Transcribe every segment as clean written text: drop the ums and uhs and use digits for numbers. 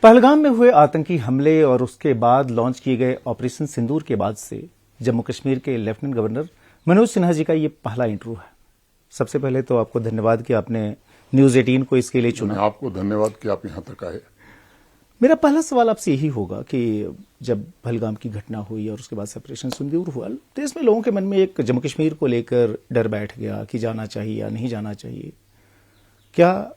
पहलगाम में हुए आतंकी हमले और उसके बाद लॉन्च किए गए ऑपरेशन सिंदूर के बाद से जम्मू कश्मीर के लेफ्टिनेंट गवर्नर मनोज सिन्हा जी का ये पहला इंटरव्यू है। सबसे पहले तो आपको धन्यवाद कि आपने न्यूज 18 को इसके लिए चुना। आपको धन्यवाद कि आप यहां तक आए। मेरा पहला सवाल आपसे यही होगा कि जब पहलगाम की घटना हुई और उसके बाद से ऑपरेशन सिंदूर हुआ, देश में लोगों के मन में एक जम्मू कश्मीर को लेकर डर बैठ गया कि जाना चाहिए या नहीं जाना चाहिए। क्या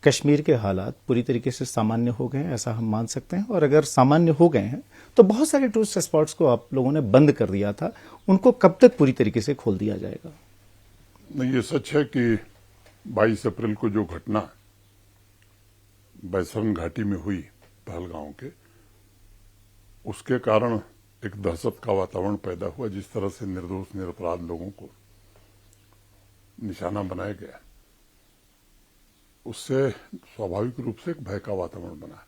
कश्मीर के हालात पूरी तरीके से सामान्य हो गए हैं, ऐसा हम मान सकते हैं? और अगर सामान्य हो गए हैं तो बहुत सारे टूरिस्ट स्पॉट्स को आप लोगों ने बंद कर दिया था, उनको कब तक पूरी तरीके से खोल दिया जाएगा? नहीं, ये सच है कि 22 अप्रैल को जो घटना बैसरन घाटी में हुई पहलगांव के, उसके कारण एक दहशत का वातावरण पैदा हुआ। जिस तरह से निर्दोष निरपराध लोगों को निशाना बनाया गया, उससे स्वाभाविक रूप से एक भय का वातावरण बना।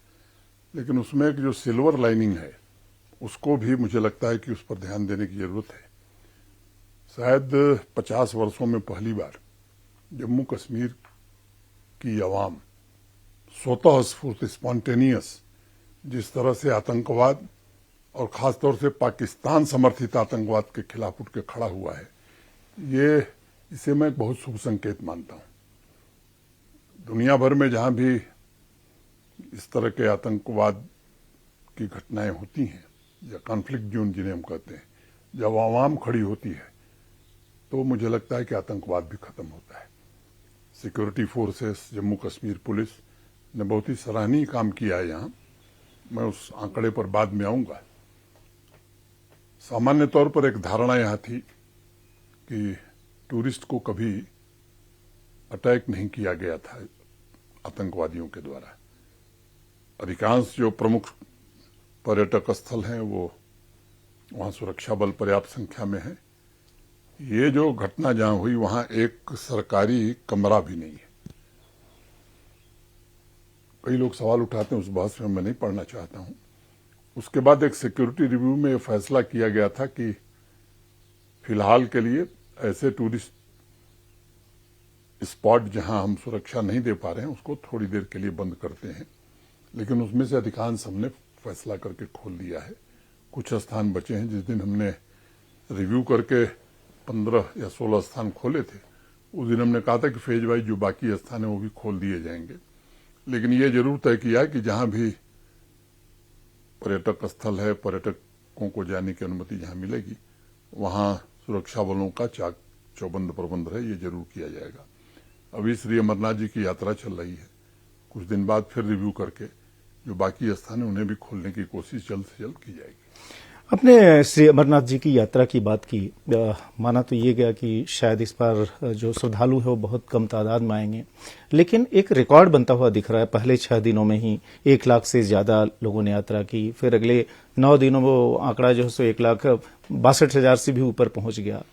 लेकिन उसमें एक जो सिल्वर लाइनिंग है, उसको भी मुझे लगता है कि उस पर ध्यान देने की जरूरत है। शायद 50 वर्षों में पहली बार जम्मू कश्मीर की आवाम स्वतः स्फूर्त स्पॉन्टेनियस जिस तरह से आतंकवाद और खासतौर से पाकिस्तान समर्थित आतंकवाद के खिलाफ उठ के खड़ा हुआ है, इसे मैं एक बहुत शुभ संकेत मानता हूं। दुनिया भर में जहां भी इस तरह के आतंकवाद की घटनाएं होती हैं या कॉन्फ्लिक्ट जोन जिन्हें हम कहते हैं, जब आवाम खड़ी होती है तो मुझे लगता है कि आतंकवाद भी खत्म होता है। Security forces, Jammu Kashmir police ने बहुत ही सराहनीय काम किया है यहाँ। मैं उस आंकड़े पर बाद में आऊंगा। सामान्य तौर पर एक धारणा यहाँ थी कि टूरिस्ट को कभी अटैक नहीं किया गया था आतंकवादियों के द्वारा। अधिकांश जो प्रमुख पर्यटक स्थल हैं वो वहां सुरक्षा बल पर्याप्त संख्या में है। ये जो घटना जहां हुई वहां एक सरकारी कमरा भी नहीं है। कई लोग सवाल उठाते हैं, उस बहस में मैं नहीं पढ़ना चाहता हूं। उसके बाद एक सिक्योरिटी रिव्यू में फैसला किया गया था कि फिलहाल के लिए ऐसे टूरिस्ट स्पॉट जहां हम सुरक्षा नहीं दे पा रहे हैं उसको थोड़ी देर के लिए बंद करते हैं। लेकिन उसमें से अधिकांश हमने फैसला करके खोल दिया है। कुछ स्थान बचे हैं। जिस दिन हमने रिव्यू करके 15 या 16 स्थान खोले थे, उस दिन हमने कहा था कि फेज वाइज जो बाकी स्थान है वो भी खोल दिए जाएंगे। लेकिन ये जरूर तय किया है कि जहां भी पर्यटक स्थल है, पर्यटकों को जाने की अनुमति जहां मिलेगी, वहां सुरक्षा बलों का चाक चौबंद प्रबंध है, ये जरूर किया जाएगा। अभी श्री अमरनाथ जी की यात्रा चल रही है। कुछ दिन बाद फिर रिव्यू करके जो बाकी स्थान है उन्हें भी खोलने की कोशिश जल्द से जल्द की जाएगी। आपने श्री अमरनाथ जी की यात्रा की बात की। माना तो ये गया कि शायद इस बार जो श्रद्धालु है वो बहुत कम तादाद में आएंगे, लेकिन एक रिकॉर्ड बनता हुआ दिख रहा है। पहले 6 दिनों में ही 1 लाख से ज्यादा लोगों ने यात्रा की। फिर अगले 9 दिनों में वो आंकड़ा जो है सो 1,62,000 से भी ऊपर पहुंच गया।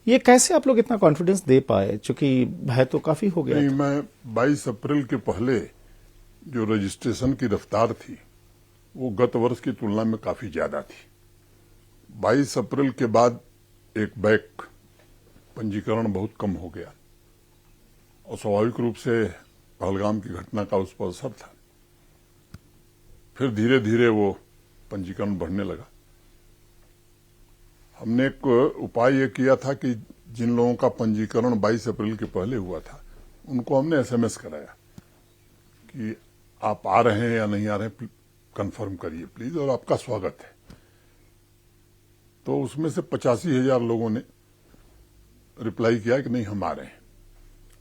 ये कैसे आप लोग इतना कॉन्फिडेंस दे पाए, चूंकि भय तो काफी हो गया? नहीं, मैं 22 अप्रैल के पहले जो रजिस्ट्रेशन की रफ्तार थी वो गत वर्ष की तुलना में काफी ज्यादा थी। 22 अप्रैल के बाद एक बैक पंजीकरण बहुत कम हो गया और स्वाभाविक रूप से पहलगाम की घटना का उस पर असर था। फिर धीरे धीरे वो पंजीकरण बढ़ने लगा। हमने एक उपाय ये किया था कि जिन लोगों का पंजीकरण 22 अप्रैल के पहले हुआ था उनको हमने SMS कराया कि आप आ रहे हैं या नहीं आ रहे हैं, कंफर्म करिए प्लीज और आपका स्वागत है। तो उसमें से 85,000 लोगों ने रिप्लाई किया कि नहीं, हम आ रहे हैं।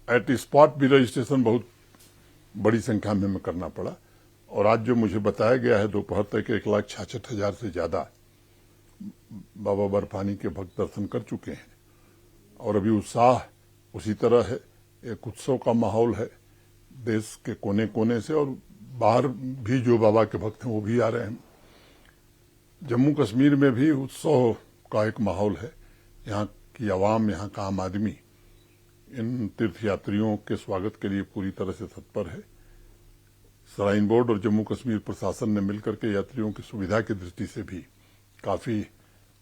एट स्पॉट भी रजिस्ट्रेशन बहुत बड़ी संख्या में करना पड़ा और आज जो मुझे बताया गया है दोपहर तक 1,66,000 से ज्यादा बाबा बर्फानी के भक्त दर्शन कर चुके हैं और अभी उत्साह उसी तरह है। एक उत्सव का माहौल है देश के कोने कोने से, और बाहर भी जो बाबा के भक्त हैं वो भी आ रहे हैं। जम्मू कश्मीर में भी उत्सव का एक माहौल है। यहाँ की आवाम, यहाँ का आम आदमी इन तीर्थयात्रियों के स्वागत के लिए पूरी तरह से तत्पर है। श्राइन बोर्ड और जम्मू कश्मीर प्रशासन ने मिलकर के यात्रियों की सुविधा की दृष्टि से भी काफी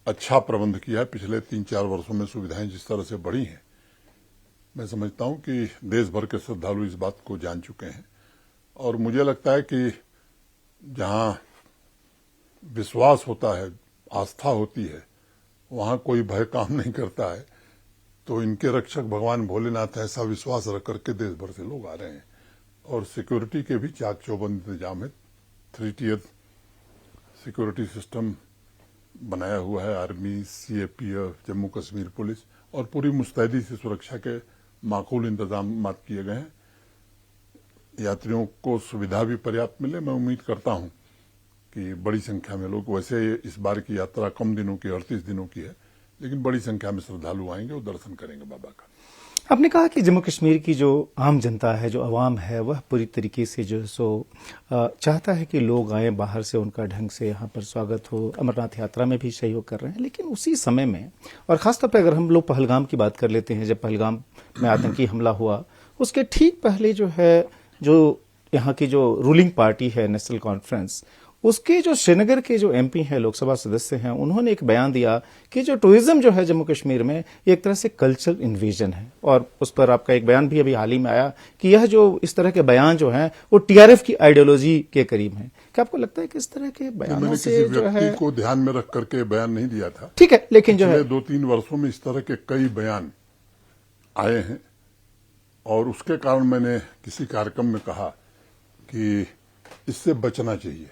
अच्छा प्रबंध किया है। पिछले 3-4 वर्षों में सुविधाएं जिस तरह से बढ़ी हैं, मैं समझता हूं कि देश भर के श्रद्धालु इस बात को जान चुके हैं और मुझे लगता है कि जहां विश्वास होता है, आस्था होती है, वहां कोई भय काम नहीं करता है। तो इनके रक्षक भगवान भोलेनाथ ऐसा विश्वास रख करके देश भर से लोग आ रहे हैं। और सिक्योरिटी के भी चाक चौबंद इंतजाम है। 3 टियर सिक्योरिटी सिस्टम बनाया हुआ है, army, CAPF, Jammu Kashmir police, और पूरी मुस्तैदी से सुरक्षा के माकूल इंतजाम किए गए हैं। यात्रियों को सुविधा भी पर्याप्त मिले। मैं उम्मीद करता हूं कि बड़ी संख्या में लोग, वैसे इस बार की यात्रा कम दिनों की, 38 दिनों की है, लेकिन बड़ी संख्या में श्रद्धालु आएंगे और दर्शन करेंगे बाबा का। आपने कहा कि जम्मू कश्मीर की जो आम जनता है, जो अवाम है, वह पूरी तरीके से जो है सो चाहता है कि लोग आए बाहर से, उनका ढंग से यहाँ पर स्वागत हो। अमरनाथ यात्रा में भी सहयोग कर रहे हैं। लेकिन उसी समय में, और खासतौर पर अगर हम लोग पहलगाम की बात कर लेते हैं, जब पहलगाम में आतंकी हमला हुआ, उसके ठीक पहले जो है, जो यहाँ की जो रूलिंग पार्टी है नेशनल कॉन्फ्रेंस, उसके जो श्रीनगर के जो एमपी हैं, लोकसभा सदस्य हैं, उन्होंने एक बयान दिया कि जो टूरिज्म जो है जम्मू कश्मीर में, एक तरह से कल्चरल इन्वेजन है। और उस पर आपका एक बयान भी अभी हाल ही में आया कि यह जो इस तरह के बयान जो हैं वो टीआरएफ की आइडियोलॉजी के करीब हैं। क्या आपको लगता है कि इस तरह के बयानों से जो है, व्यक्ति को ध्यान में रख करके बयान नहीं दिया था, ठीक है, लेकिन जो है 2-3 वर्षों में इस तरह के कई बयान आए हैं, और उसके कारण मैंने किसी कार्यक्रम में कहा कि इससे बचना चाहिए।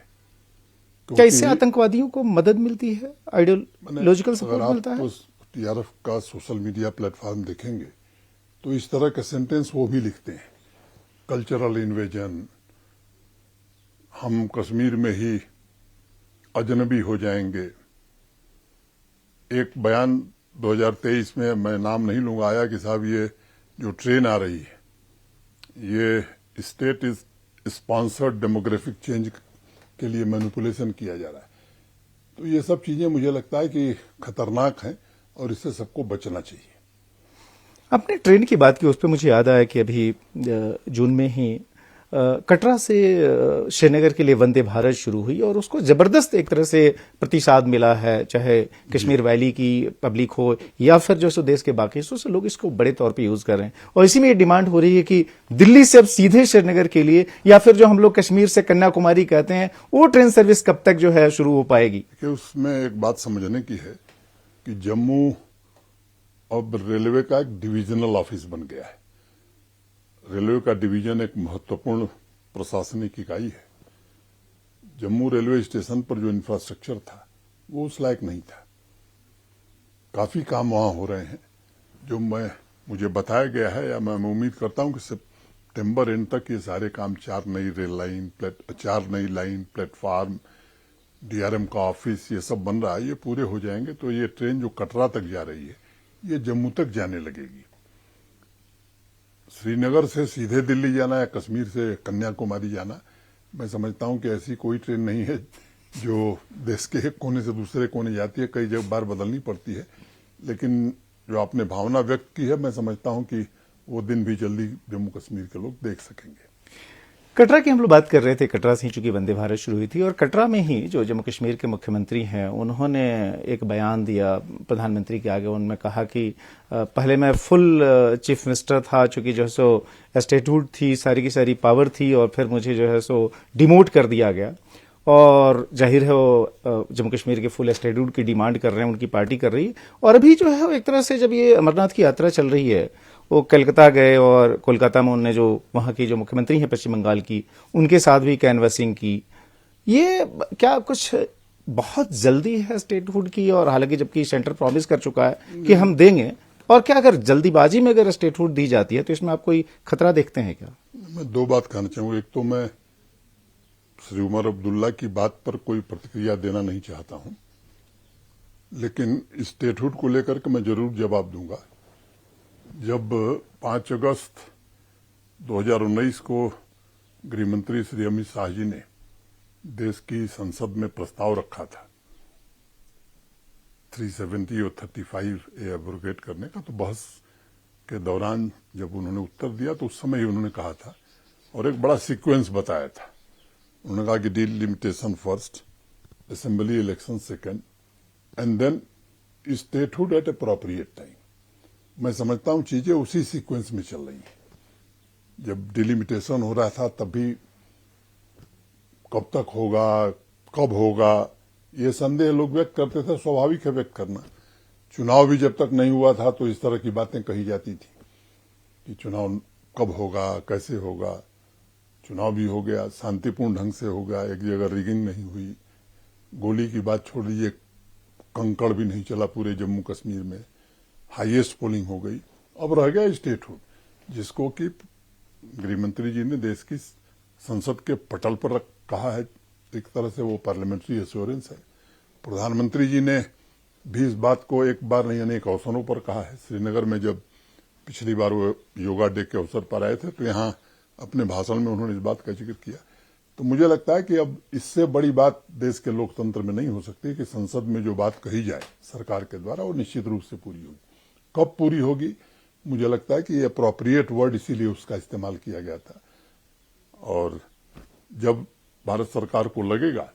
क्या इससे आतंकवादियों को मदद मिलती है, आइडियोलॉजिकल सपोर्ट मिलता है? टीआरएफ का सोशल मीडिया प्लेटफॉर्म देखेंगे तो इस तरह के सेंटेंस वो भी लिखते हैं, कल्चरल इन्वेजन, हम कश्मीर में ही अजनबी हो जाएंगे। एक बयान 2023 में, मैं नाम नहीं लूंगा, आया कि साहब ये जो ट्रेन आ रही है, ये state is sponsored demographic change के लिए मैनिपुलेशन किया जा रहा है। तो ये सब चीजें मुझे लगता है कि खतरनाक हैं और इससे सबको बचना चाहिए। आपने ट्रेन की बात की, उस पर मुझे याद आया कि अभी जून में ही कटरा से श्रीनगर के लिए वंदे भारत शुरू हुई और उसको जबरदस्त एक तरह से प्रतिसाद मिला है, चाहे कश्मीर वैली की पब्लिक हो या फिर जो सो देश के बाकी हिस्सों से लोग इसको बड़े तौर पे यूज कर रहे हैं। और इसी में ये डिमांड हो रही है कि दिल्ली से अब सीधे श्रीनगर के लिए, या फिर जो हम लोग कश्मीर से कन्याकुमारी कहते हैं, वो ट्रेन सर्विस कब तक जो है शुरू हो पाएगी? उसमें एक बात समझने की है कि जम्मू अब रेलवे का एक डिविजनल ऑफिस बन गया है। रेलवे का डिवीजन एक महत्वपूर्ण प्रशासनिक इकाई है। जम्मू रेलवे स्टेशन पर जो इंफ्रास्ट्रक्चर था वो उस लायक नहीं था। काफी काम वहां हो रहे हैं जो मुझे बताया गया है, या मैं उम्मीद करता हूं कि सितंबर एंड तक ये सारे काम, 4 नई रेल लाइन, 4 नई लाइन, प्लेटफार्म, डीआरएम का ऑफिस, ये सब बन रहा है, ये पूरे हो जाएंगे तो ये ट्रेन जो कटरा तक जा रही है ये जम्मू तक जाने लगेगी। श्रीनगर से सीधे दिल्ली जाना या कश्मीर से कन्याकुमारी जाना, मैं समझता हूं कि ऐसी कोई ट्रेन नहीं है जो देश के एक कोने से दूसरे कोने जाती है, कई बार बदलनी पड़ती है। लेकिन जो आपने भावना व्यक्त की है, मैं समझता हूं कि वो दिन भी जल्दी जम्मू कश्मीर के लोग देख सकेंगे। कटरा की हम लोग बात कर रहे थे, कटरा से ही चूंकि वंदे भारत शुरू हुई थी, और कटरा में ही जो जम्मू कश्मीर के मुख्यमंत्री हैं उन्होंने एक बयान दिया प्रधानमंत्री के आगे। उन्होंने कहा कि पहले मैं फुल चीफ मिनिस्टर था, चूंकि जो है सो स्टेटहुड थी, सारी की सारी पावर थी, और फिर मुझे जो है सो डिमोट कर दिया गया। और जाहिर है वो जम्मू कश्मीर के फुल स्टेटहुड की डिमांड कर रहे हैं, उनकी पार्टी कर रही है। और अभी जो है एक तरह से जब ये अमरनाथ की यात्रा चल रही है, वो कलकत्ता गए और कोलकाता में उन्होंने जो वहां की जो मुख्यमंत्री हैं पश्चिम बंगाल की, उनके साथ भी कैनवसिंग की। ये क्या कुछ बहुत जल्दी है स्टेटहुड की? और हालांकि जबकि सेंटर प्रॉमिस कर चुका है कि हम देंगे, और क्या अगर जल्दीबाजी में अगर स्टेटहुड दी जाती है तो इसमें आप कोई खतरा देखते हैं क्या? मैं 2 बात कहना चाहूंगा। एक तो मैं श्री उमर अब्दुल्ला की बात पर कोई प्रतिक्रिया देना नहीं चाहता हूं, लेकिन स्टेटहुड को लेकर के मैं जरूर जवाब दूंगा। जब 5 अगस्त 2019 को गृहमंत्री श्री अमित शाह जी ने देश की संसद में प्रस्ताव रखा था 370 और 35A एब्रोगेट करने का, तो बहस के दौरान जब उन्होंने उत्तर दिया तो उस समय ही उन्होंने कहा था, और एक बड़ा सीक्वेंस बताया था। उन्होंने कहा कि delimitation first, assembly election second, and then statehood at appropriate time. मैं समझता हूं चीजें उसी सीक्वेंस में चल रही हैं। जब डिलिमिटेशन हो रहा था तब भी कब तक होगा, कब होगा, ये संदेह लोग व्यक्त करते थे। स्वाभाविक है व्यक्त करना। चुनाव भी जब तक नहीं हुआ था तो इस तरह की बातें कही जाती थी कि चुनाव कब होगा, कैसे होगा। चुनाव भी हो गया, शांतिपूर्ण ढंग से हो गया, एक जगह रिगिंग नहीं हुई। गोली की बात छोड़ दीजिए, कंकड़ भी नहीं चला पूरे जम्मू कश्मीर में। हाईएस्ट पोलिंग हो गई। अब रह गया स्टेटहुड, जिसको कि गृह मंत्री जी ने देश की संसद के पटल पर कहा है। एक तरह से वो पार्लियामेंट्री एश्योरेंस है। प्रधानमंत्री जी ने भी इस बात को एक बार नहीं अनेक अवसरों पर कहा है। श्रीनगर में जब पिछली बार वो योगा डे के अवसर पर आए थे तो यहाँ अपने भाषण में उन्होंने इस बात का जिक्र किया। तो मुझे लगता है कि अब इससे बड़ी बात देश के लोकतंत्र में नहीं हो सकती कि संसद में जो बात कही जाए सरकार के द्वारा वो निश्चित रूप से पूरी होगी। कब पूरी होगी, मुझे लगता है कि ये अप्रोप्रिएट वर्ड इसीलिए उसका इस्तेमाल किया गया था। और जब भारत सरकार को लगेगा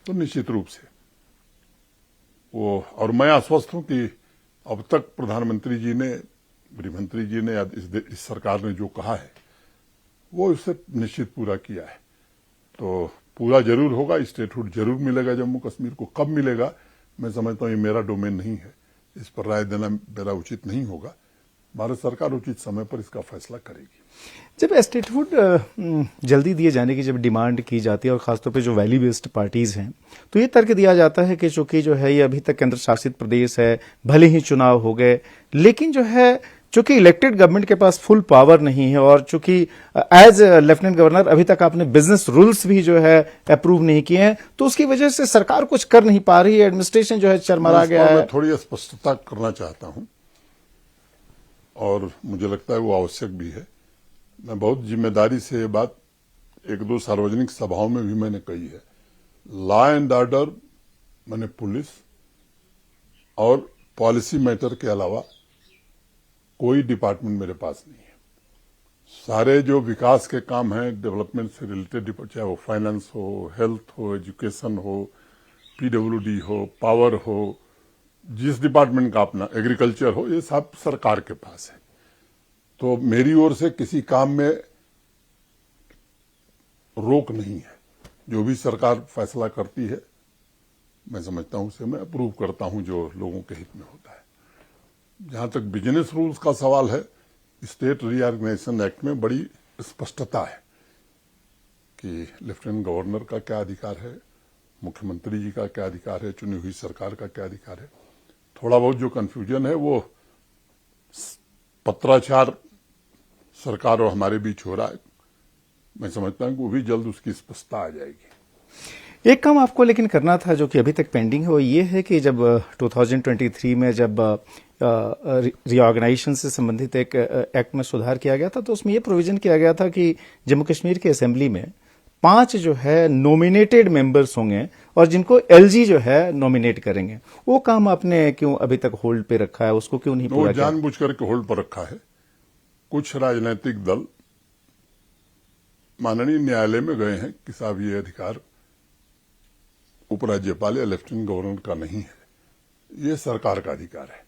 तो निश्चित रूप से वो, और मैं आश्वस्त हूं कि अब तक प्रधानमंत्री जी ने, गृहमंत्री जी ने या इस सरकार ने जो कहा है वो इसे निश्चित पूरा किया है। तो पूरा जरूर होगा, स्टेटहुड जरूर मिलेगा जम्मू कश्मीर को। कब मिलेगा मैं समझता हूं ये मेरा डोमेन नहीं है, इस पर राय देना मेरा उचित नहीं होगा। भारत सरकार उचित समय पर इसका फैसला करेगी। जब स्टेटहुड जल्दी दिए जाने की जब डिमांड की जाती है और खासतौर पे जो वैली बेस्ड पार्टीज हैं, तो ये तर्क दिया जाता है कि चूंकि जो है ये अभी तक केंद्र शासित प्रदेश है, भले ही चुनाव हो गए, लेकिन जो है चूंकि इलेक्टेड गवर्नमेंट के पास फुल पावर नहीं है और चूंकि एज लेफ्टिनेंट गवर्नर अभी तक आपने बिजनेस रूल्स भी जो है अप्रूव नहीं किए हैं, तो उसकी वजह से सरकार कुछ कर नहीं पा रही है, एडमिनिस्ट्रेशन जो है चरमरा गया है। मैं थोड़ी स्पष्टता करना चाहता हूं और मुझे लगता है वो आवश्यक भी है। मैं बहुत जिम्मेदारी से ये बात एक दो सार्वजनिक सभाओं में भी मैंने कही है। लॉ एंड ऑर्डर मैंने पुलिस और पॉलिसी मैटर के अलावा कोई डिपार्टमेंट मेरे पास नहीं है। सारे जो विकास के काम हैं, डेवलपमेंट से रिलेटेड, चाहे वो फाइनेंस हो, हेल्थ हो, एजुकेशन हो, पीडब्ल्यूडी हो, पावर हो, जिस डिपार्टमेंट का अपना, एग्रीकल्चर हो, ये सब सरकार के पास है। तो मेरी ओर से किसी काम में रोक नहीं है। जो भी सरकार फैसला करती है मैं समझता हूं उसे मैं अप्रूव करता हूं जो लोगों के हित में होता है। जहां तक बिजनेस रूल्स का सवाल है, स्टेट रीऑर्गेनाइजेशन एक्ट में बड़ी स्पष्टता है कि लेफ्टिनेंट गवर्नर का क्या अधिकार है, मुख्यमंत्री जी का क्या अधिकार है, चुनी हुई सरकार का क्या अधिकार है। थोड़ा बहुत जो कंफ्यूजन है वो पत्राचार सरकार और हमारे बीच हो रहा है। मैं समझता हूं कि वो भी जल्द उसकी स्पष्टता आ जाएगी। एक काम आपको लेकिन करना था जो कि अभी तक पेंडिंग है, वो ये है कि जब 2023 में जब रीऑर्गेनाइजेशन से संबंधित एक एक्ट में सुधार किया गया था, तो उसमें ये प्रोविजन किया गया था कि जम्मू कश्मीर की असेंबली में 5 जो है नॉमिनेटेड मेंबर्स होंगे और जिनको एलजी जो है नॉमिनेट करेंगे। वो काम आपने क्यों अभी तक होल्ड पे रखा है, उसको क्यों नहीं पूरा किया? जानबूझ करके होल्ड पर रखा है। कुछ राजनीतिक दल माननीय न्यायालय में गए हैं कि साहब ये अधिकार उपराज्यपाल या लेफ्टिनेंट गवर्नर का नहीं है, ये सरकार का अधिकार है।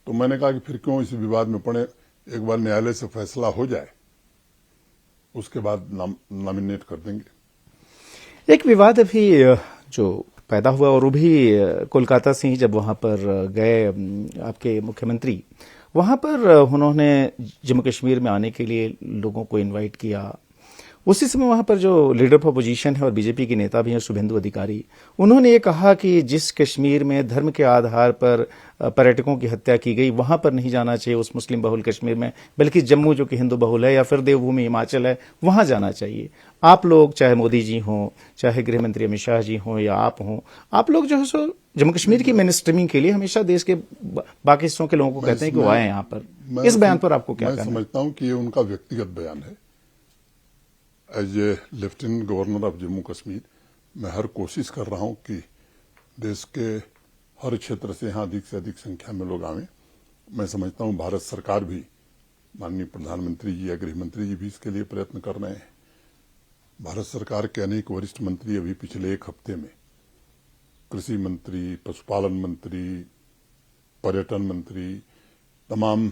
तो मैंने कहा कि फिर क्यों इस विवाद में पड़े, एक बार न्यायालय से फैसला हो जाए उसके बाद नॉमिनेट कर देंगे। एक विवाद अभी जो पैदा हुआ और वो भी कोलकाता से ही, जब वहां पर गए आपके मुख्यमंत्री, वहां पर उन्होंने जम्मू कश्मीर में आने के लिए लोगों को इनवाइट किया। उसी समय वहां पर जो लीडर ऑफ अपोजिशन है और बीजेपी के नेता भी हैं शुभेंदु अधिकारी, उन्होंने ये कहा कि जिस कश्मीर में धर्म के आधार पर पर्यटकों की हत्या की गई, वहां पर नहीं जाना चाहिए उस मुस्लिम बहुल कश्मीर में, बल्कि जम्मू जो कि हिंदू बहुल है या फिर देवभूमि हिमाचल है, वहां जाना चाहिए। आप लोग, चाहे मोदी जी हों, चाहे गृह मंत्री अमित शाह जी हों या आप हों, आप लोग जो है सो जम्मू कश्मीर की मेन स्ट्रीमिंग के लिए हमेशा देश के बाकी हिस्सों के लोगों को कहते हैं कि वो आए यहाँ पर। इस बयान पर आपको क्या कहना है? मैं समझता हूं कि ये उनका व्यक्तिगत बयान है। As a lieutenant governor of Jammu Kashmir मैं हर कोशिश कर रहा हूं कि देश के हर क्षेत्र से यहां अधिक से अधिक संख्या में लोग आवें। मैं समझता हूं भारत सरकार भी, माननीय प्रधानमंत्री जी या गृह मंत्री जी भी इसके लिए प्रयत्न कर रहे हैं। भारत सरकार के अनेक वरिष्ठ मंत्री अभी पिछले एक हफ्ते में कृषि मंत्री, पशुपालन मंत्री, पर्यटन मंत्री, तमाम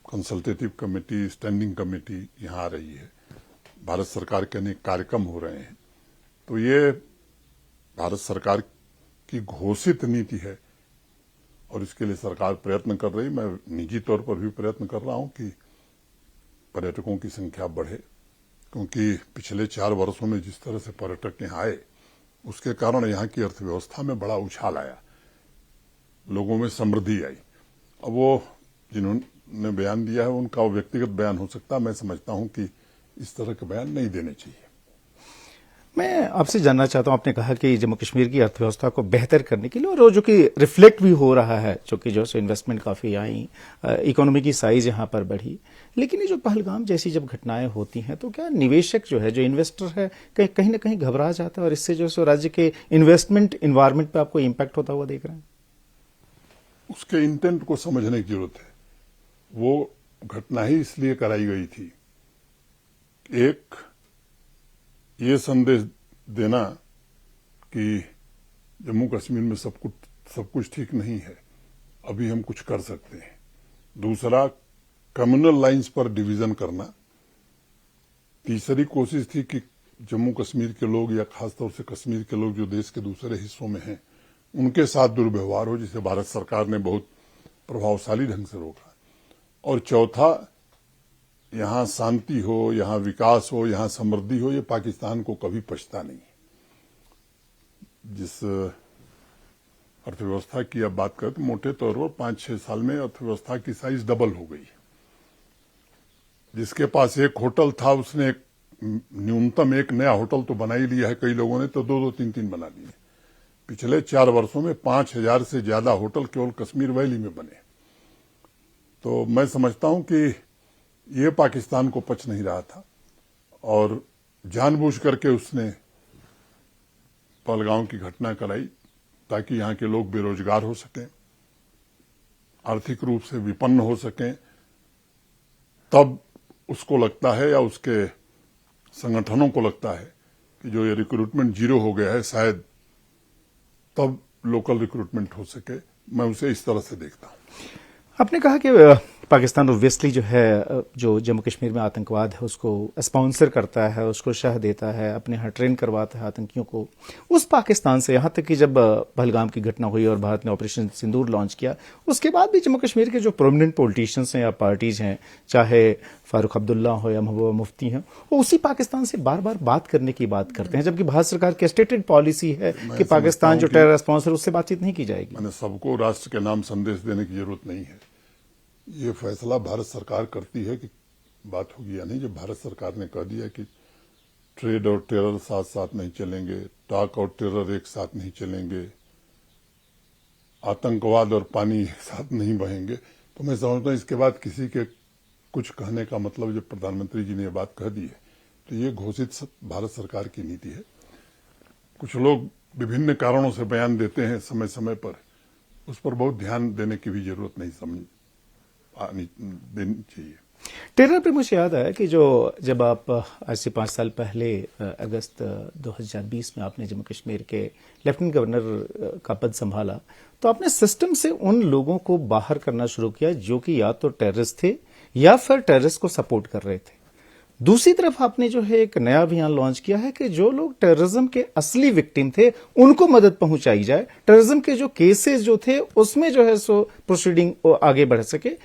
कंसल्टेटिव कमेटी, स्टैंडिंग कमेटी यहां आ रही है। भारत सरकार के अनेक कार्यक्रम हो रहे हैं। तो ये भारत सरकार की घोषित नीति है और इसके लिए सरकार प्रयत्न कर रही। मैं निजी तौर पर भी प्रयत्न कर रहा हूं कि पर्यटकों की संख्या बढ़े, क्योंकि पिछले 4 वर्षों में जिस तरह से पर्यटक यहाँ आए उसके कारण यहाँ की अर्थव्यवस्था में बड़ा उछाल आया, लोगों में समृद्धि आई। अब वो जिन्होंने बयान दिया है उनका वो व्यक्तिगत बयान हो सकता है, मैं समझता हूं कि इस तरह के बयान नहीं देने चाहिए। मैं आपसे जानना चाहता हूं, आपने कहा कि जम्मू कश्मीर की अर्थव्यवस्था को बेहतर करने के लिए और जो कि रिफ्लेक्ट भी हो रहा है, चूंकि जो सो इन्वेस्टमेंट काफी आई, इकोनॉमी की साइज यहां पर बढ़ी, लेकिन ये जो पहलगाम जैसी जब घटनाएं होती हैं तो क्या निवेशक जो है, जो इन्वेस्टर है, कहीं ना कहीं घबरा जाता है और इससे जो सो राज्य के इन्वेस्टमेंट इन्वायरमेंट पे आपको इम्पैक्ट होता हुआ देख रहे हैं? उसके इंटेंट को समझने की जरूरत है। वो घटना ही इसलिए कराई गई थी, एक ये संदेश देना कि जम्मू कश्मीर में सब कुछ ठीक नहीं है, अभी हम कुछ कर सकते हैं। दूसरा, कम्युनल लाइंस पर डिवीजन करना। तीसरी कोशिश थी कि जम्मू कश्मीर के लोग या खासतौर से कश्मीर के लोग जो देश के दूसरे हिस्सों में हैं उनके साथ दुर्व्यवहार हो, जिसे भारत सरकार ने बहुत प्रभावशाली ढंग से रोका। और चौथा, यहां शांति हो, यहां विकास हो, यहां समृद्धि हो, ये पाकिस्तान को कभी पछता नहीं। जिस अर्थव्यवस्था की आप बात करें तो मोटे तौर पर 5-6 साल में अर्थव्यवस्था की साइज डबल हो गई। जिसके पास एक होटल था उसने न्यूनतम एक नया होटल तो बना ही लिया है, कई लोगों ने तो 2-2, 3-3 बना लिए। पिछले 4 वर्षों में 5,000 से ज्यादा होटल केवल कश्मीर वैली में बने। तो मैं समझता हूं कि ये पाकिस्तान को पच नहीं रहा था और जानबूझ करके उसने पहलगाम की घटना कराई ताकि यहां के लोग बेरोजगार हो सकें, आर्थिक रूप से विपन्न हो सकें। तब उसको लगता है या उसके संगठनों को लगता है कि जो ये रिक्रूटमेंट जीरो हो गया है, शायद तब लोकल रिक्रूटमेंट हो सके। मैं उसे इस तरह से देखता हूं। आपने कहा कि पाकिस्तान ऑब्वियसली जो है, जो जम्मू कश्मीर में आतंकवाद है उसको स्पॉन्सर करता है, उसको शह देता है, अपने यहाँ ट्रेन करवाता है आतंकियों को। उस पाकिस्तान से यहाँ तक कि जब पहलगाम की घटना हुई और भारत ने ऑपरेशन सिंदूर लॉन्च किया, उसके बाद भी जम्मू कश्मीर के जो प्रोमिनेंट पॉलिटिशियंस हैं या पार्टीज हैं, चाहे फारूक अब्दुल्ला हो या महबूबा मुफ्ती हैं, वो उसी पाकिस्तान से बार बार बात करने की बात करते हैं, जबकि भारत सरकार की स्टेटेड पॉलिसी है कि पाकिस्तान जो टेरर स्पॉन्सर, उससे बातचीत नहीं की जाएगी। मैंने सबको राष्ट्र के नाम संदेश देने की जरूरत नहीं है। ये फैसला भारत सरकार करती है कि बात होगी या नहीं। जब भारत सरकार ने कह दिया कि ट्रेड और टेरर साथ साथ नहीं चलेंगे, टॉक और टेरर एक साथ नहीं चलेंगे, आतंकवाद और पानी एक साथ नहीं बहेंगे, तो मैं समझता हूं इसके बाद किसी के कुछ कहने का मतलब, जब प्रधानमंत्री जी ने ये बात कह दी है तो ये घोषित भारत सरकार की नीति है। कुछ लोग विभिन्न कारणों से बयान देते हैं समय समय पर, उस पर बहुत ध्यान देने की भी जरूरत नहीं देनी चाहिए। टेरर पे मुझे याद आया कि जब आप आज से 5 साल पहले अगस्त 2020 में आपने जम्मू कश्मीर के लेफ्टिनेंट गवर्नर का पद संभाला, तो आपने सिस्टम से उन लोगों को बाहर करना शुरू किया जो कि या तो टेररिस्ट थे या फिर टेररिस्ट को सपोर्ट कर रहे थे। दूसरी तरफ आपने जो है एक नया अभियान लॉन्च किया है कि जो लोग टेररिज्म के असली विक्टिम थे उनको मदद पहुंचाई जाए, टेररिज्म के जो केसेस जो थे उसमें जो है सो प्रोसीडिंग आगे बढ़ सके।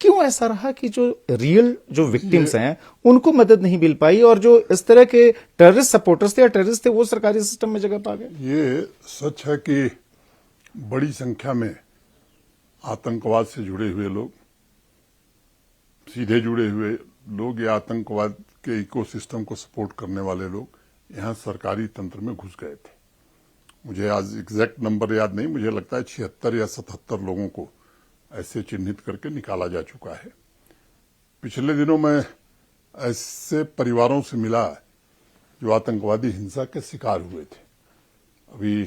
क्यों ऐसा रहा कि जो रियल जो विक्टिम्स हैं उनको मदद नहीं मिल पाई और जो इस तरह के टेररिस्ट सपोर्टर्स थे या टेररिस्ट थे वो सरकारी सिस्टम में जगह पा गए? ये सच है कि बड़ी संख्या में आतंकवाद से जुड़े हुए लोग, सीधे जुड़े हुए लोग या आतंकवाद के इकोसिस्टम को सपोर्ट करने वाले लोग यहां सरकारी तंत्र में घुस गए थे। मुझे आज एग्जैक्ट नंबर याद नहीं, मुझे लगता है 76 या 77 लोगों को ऐसे चिन्हित करके निकाला जा चुका है। पिछले दिनों में ऐसे परिवारों से मिला जो आतंकवादी हिंसा के शिकार हुए थे। अभी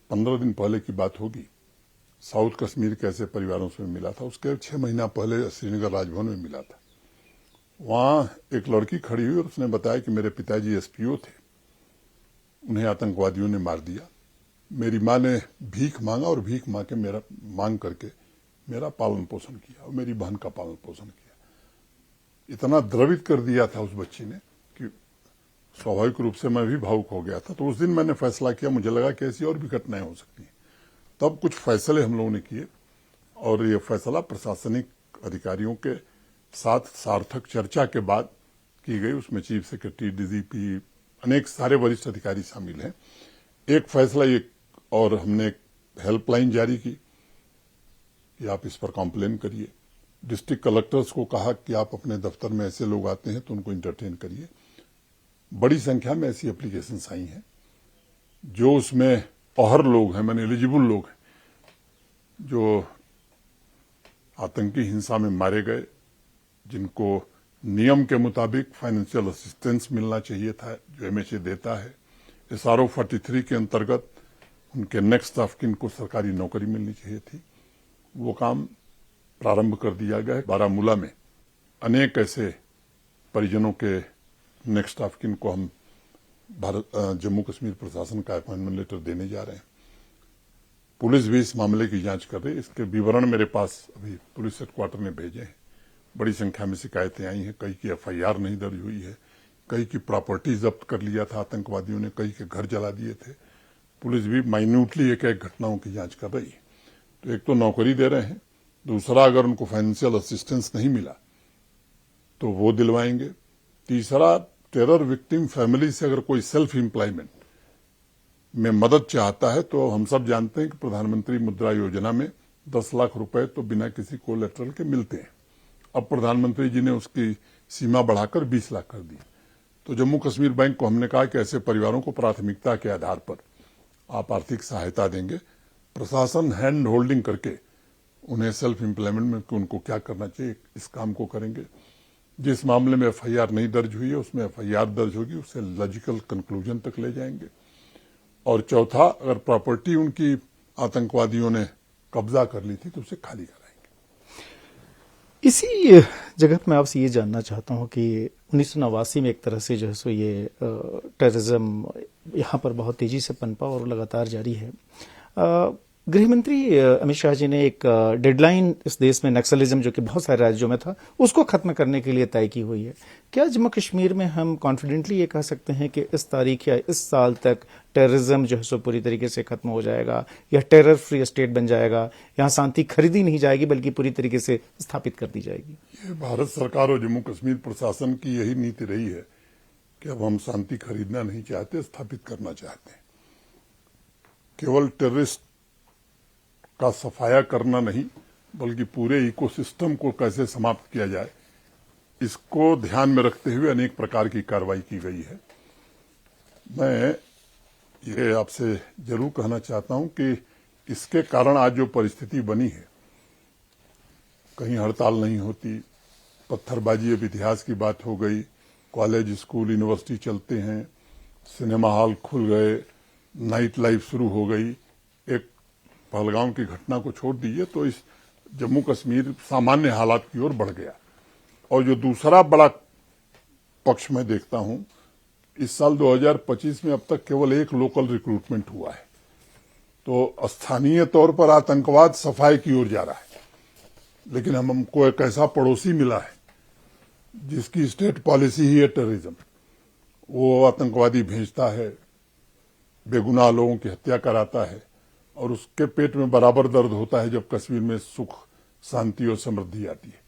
15 दिन पहले की बात होगी, साउथ कश्मीर के ऐसे परिवारों से मिला था। उसके 6 महीना पहले श्रीनगर राजभवन में मिला था। वहां एक लड़की खड़ी हुई और उसने बताया कि मेरे पिताजी एसपीओ थे, उन्हें आतंकवादियों ने मार दिया। मेरी माँ ने भीख मांगा और भीख मांग करके मेरा पालन पोषण किया और मेरी बहन का पालन पोषण किया। इतना द्रवित कर दिया था उस बच्ची ने कि स्वाभाविक रूप से मैं भी भावुक हो गया था। तो उस दिन मैंने फैसला किया, मुझे लगा कि ऐसी और भी घटनाएं हो सकती हैं। तब कुछ फैसले हम लोगों ने किए और ये फैसला प्रशासनिक अधिकारियों के साथ सार्थक चर्चा के बाद की गई। उसमें चीफ सेक्रेटरी, डीजीपी, अनेक सारे वरिष्ठ अधिकारी शामिल हैं। एक फैसला ये, और हमने एक हेल्पलाइन जारी की कि आप इस पर कंप्लेन करिए। डिस्ट्रिक्ट कलेक्टर्स को कहा कि आप अपने दफ्तर में ऐसे लोग आते हैं तो उनको इंटरटेन करिए। बड़ी संख्या में ऐसी एप्लीकेशंस आई हैं जो उसमें अहर लोग हैं, माने एलिजिबल लोग हैं, जो आतंकी हिंसा में मारे गए, जिनको नियम के मुताबिक फाइनेंशियल असिस्टेंस मिलना चाहिए था, जो एमएचए देता है। SRO 43 के अंतर्गत उनके नेक्स्ट ऑफ किन को सरकारी नौकरी मिलनी चाहिए थी, वो काम प्रारंभ कर दिया गया है। बारामूला में अनेक ऐसे परिजनों के नेक्स्ट ऑफ किन को हम जम्मू कश्मीर प्रशासन का अपॉइंटमेंट लेटर देने जा रहे हैं। पुलिस भी इस मामले की जांच कर रही है। इसके विवरण मेरे पास अभी पुलिस हेडक्वार्टर ने भेजे हैं। बड़ी संख्या में शिकायतें आई हैं, कई की FIR नहीं दर्ज हुई है, कई की प्रॉपर्टी जब्त कर लिया था आतंकवादियों ने, कई के घर जला दिए थे। पुलिस भी माइन्यूटली एक एक घटनाओं की जांच कर रही है। तो एक तो नौकरी दे रहे हैं, दूसरा अगर उनको फाइनेंशियल असिस्टेंस नहीं मिला तो वो दिलवाएंगे, तीसरा टेरर विक्टिम फैमिली से अगर कोई सेल्फ एम्प्लॉयमेंट में मदद चाहता है तो हम सब जानते हैं कि प्रधानमंत्री मुद्रा योजना में 10 लाख रुपए तो बिना किसी कोलेटरल के मिलते हैं। अब प्रधानमंत्री जी ने उसकी सीमा बढ़ाकर 20 लाख कर दी। तो जम्मू कश्मीर बैंक को हमने कहा कि ऐसे परिवारों को प्राथमिकता के आधार पर आप आर्थिक सहायता देंगे। प्रशासन हैंड होल्डिंग करके उन्हें सेल्फ एम्प्लॉयमेंट में उनको क्या करना चाहिए इस काम को करेंगे। जिस मामले में FIR नहीं दर्ज हुई है उसमें FIR दर्ज होगी, उससे लॉजिकल कंक्लूजन तक ले जाएंगे। और चौथा, अगर प्रॉपर्टी उनकी आतंकवादियों ने कब्जा कर ली थी तो उसे खाली कराएंगे। इसी जगह मैं आपसे ये जानना चाहता हूं कि 1989 में एक तरह से जो है सो ये टेररिज्म यहाँ पर बहुत तेजी से पनपा और लगातार जारी है। गृह मंत्री अमित शाह जी ने एक डेडलाइन इस देश में नक्सलिज्म जो कि बहुत सारे राज्यों में था उसको खत्म करने के लिए तय की हुई है। क्या जम्मू कश्मीर में हम कॉन्फिडेंटली ये कह सकते हैं कि इस तारीख या इस साल तक टेररिज्म जो है सो पूरी तरीके से खत्म हो जाएगा, या टेरर फ्री स्टेट बन जाएगा, यहाँ शांति खरीदी नहीं जाएगी बल्कि पूरी तरीके से स्थापित कर दी जाएगी? ये भारत सरकार और जम्मू कश्मीर प्रशासन की यही नीति रही है कि अब हम शांति खरीदना नहीं चाहते, स्थापित करना चाहते हैं। केवल टेररिस्ट का सफाया करना नहीं बल्कि पूरे इकोसिस्टम को कैसे समाप्त किया जाए, इसको ध्यान में रखते हुए अनेक प्रकार की कार्रवाई की गई है। मैं ये आपसे जरूर कहना चाहता हूं कि इसके कारण आज जो परिस्थिति बनी है, कहीं हड़ताल नहीं होती, पत्थरबाजी अब इतिहास की बात हो गई, कॉलेज स्कूल यूनिवर्सिटी चलते हैं, सिनेमा हॉल खुल गए, नाइट लाइफ शुरू हो गई। एक पहलगाम की घटना को छोड़ दीजिए तो इस जम्मू कश्मीर सामान्य हालात की ओर बढ़ गया। और जो दूसरा बड़ा पक्ष मैं देखता हूं, इस साल 2025 में अब तक केवल एक लोकल रिक्रूटमेंट हुआ है। तो स्थानीय तौर पर आतंकवाद सफाई की ओर जा रहा है, लेकिन हमको एक ऐसा पड़ोसी मिला है जिसकी स्टेट पॉलिसी ही है टेररिज्म। वो आतंकवादी भेजता है, बेगुनाह लोगों की हत्या कराता है, और उसके पेट में बराबर दर्द होता है जब कश्मीर में सुख, शांति और समृद्धि आती है।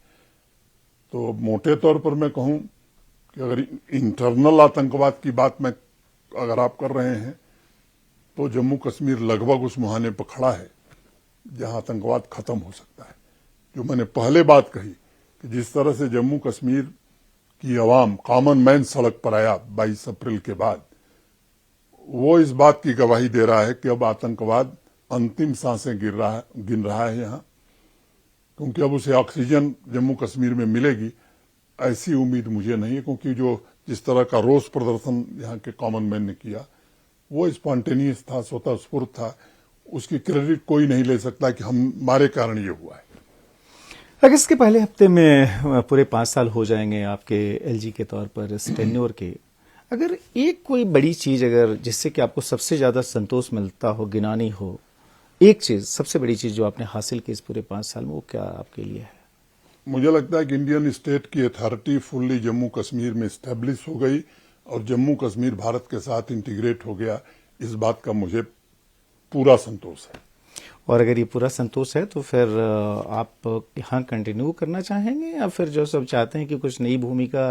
तो मोटे तौर पर मैं कहूं कि अगर इंटरनल आतंकवाद की बात में अगर आप कर रहे हैं तो जम्मू कश्मीर लगभग उस मुहाने पर खड़ा है जहां आतंकवाद खत्म हो सकता है। जो मैंने पहले बात कही कि जिस तरह से जम्मू कश्मीर की आवाम, कॉमन मैन सड़क पर आया 22 अप्रैल के बाद, वो इस बात की गवाही दे रहा है कि अब आतंकवाद अंतिम सांसें गिन रहा है यहाँ, क्योंकि अब उसे ऑक्सीजन जम्मू कश्मीर में मिलेगी ऐसी उम्मीद मुझे नहीं है। क्योंकि जो जिस तरह का रोष प्रदर्शन यहाँ के कॉमन मैन ने किया वो स्पॉन्टेनियस था, स्वतः स्फूर्त था, उसकी क्रेडिट कोई नहीं ले सकता कि हमारे कारण ये हुआ है। अगस्त के पहले हफ्ते में पूरे 5 साल हो जाएंगे आपके LG के तौर पर इस टेन्योर के। अगर एक कोई बड़ी चीज अगर जिससे कि आपको सबसे ज्यादा संतोष मिलता हो, गिनानी हो, एक चीज सबसे बड़ी चीज जो आपने हासिल की इस पूरे 5 साल में, वो क्या आपके लिए है? मुझे लगता है कि इंडियन स्टेट की अथॉरिटी फुल्ली जम्मू कश्मीर में स्टैब्लिश हो गई और जम्मू कश्मीर भारत के साथ इंटीग्रेट हो गया, इस बात का मुझे पूरा संतोष है। और अगर ये पूरा संतोष है तो फिर आप यहाँ कंटिन्यू करना चाहेंगे या फिर जो सब चाहते हैं कि कुछ नई भूमिका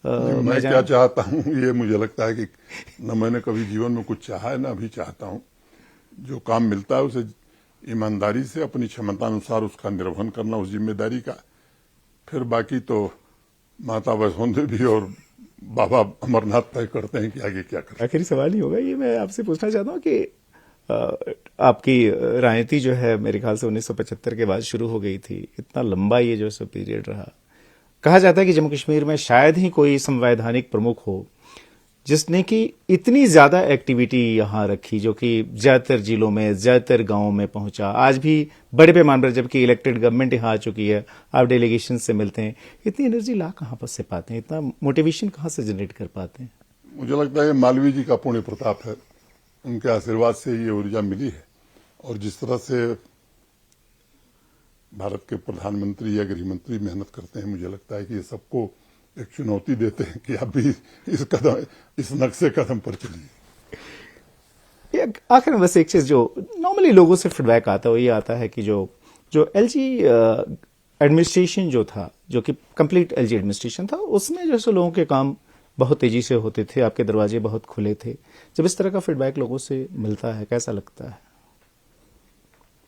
मैं क्या चाहता हूँ ये मुझे लगता है कि न मैंने कभी जीवन में कुछ चाहा है, न अभी चाहता हूँ। जो काम मिलता है उसे ईमानदारी से अपनी क्षमता अनुसार उसका निर्वहन करना, उस जिम्मेदारी का। फिर बाकी तो माता वैष्णो देवी और बाबा अमरनाथ तय करते हैं कि आगे क्या करें। आखिरी सवाल ही होगा ये, मैं आपसे पूछना चाहता हूँ कि आपकी राजनीति जो है मेरे ख्याल से 1975 के बाद शुरू हो गई थी, इतना लंबा ये जो सब पीरियड रहा। कहा जाता है कि जम्मू कश्मीर में शायद ही कोई संवैधानिक प्रमुख हो जिसने कि इतनी ज्यादा एक्टिविटी यहाँ रखी, जो कि ज्यादातर जिलों में, ज्यादातर गांवों में पहुंचा। आज भी बड़े पैमाने पर जबकि इलेक्टेड गवर्नमेंट यहाँ आ चुकी है, आप डेलीगेशन से मिलते हैं, इतनी एनर्जी ला कहाँ पर से पाते हैं, इतना मोटिवेशन कहाँ से जनरेट कर पाते हैं? मुझे लगता है मालवीय जी का पुण्य प्रताप है, उनके आशीर्वाद से ये ऊर्जा मिली है। और जिस तरह से भारत के प्रधानमंत्री या गृहमंत्री मेहनत करते हैं, मुझे लगता है कि ये सबको एक चुनौती देते हैं कि आप भी इस नक्शे कदम पर चलिए। आखिर में बस एक चीज जो नॉर्मली लोगों से फीडबैक आता है वो ये आता है कि जो एलजी एडमिनिस्ट्रेशन जो था, जो कि कंप्लीट एलजी एडमिनिस्ट्रेशन था, उसमें जो सो लोगों के काम बहुत तेजी से होते थे, आपके दरवाजे बहुत खुले थे। जब इस तरह का फीडबैक लोगों से मिलता है, कैसा लगता है?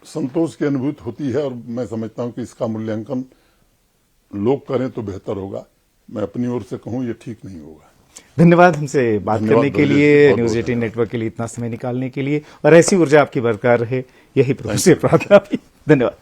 संतोष की अनुभूति होती है और मैं समझता हूं कि इसका मूल्यांकन लोग करें तो बेहतर होगा। मैं अपनी ओर से कहूं ये ठीक नहीं होगा। धन्यवाद हमसे बात करने के लिए, न्यूज 18 नेटवर्क के लिए इतना समय निकालने के लिए, और ऐसी ऊर्जा आपकी बरकरार रहे, यही प्रभु से प्रार्थना भी। धन्यवाद।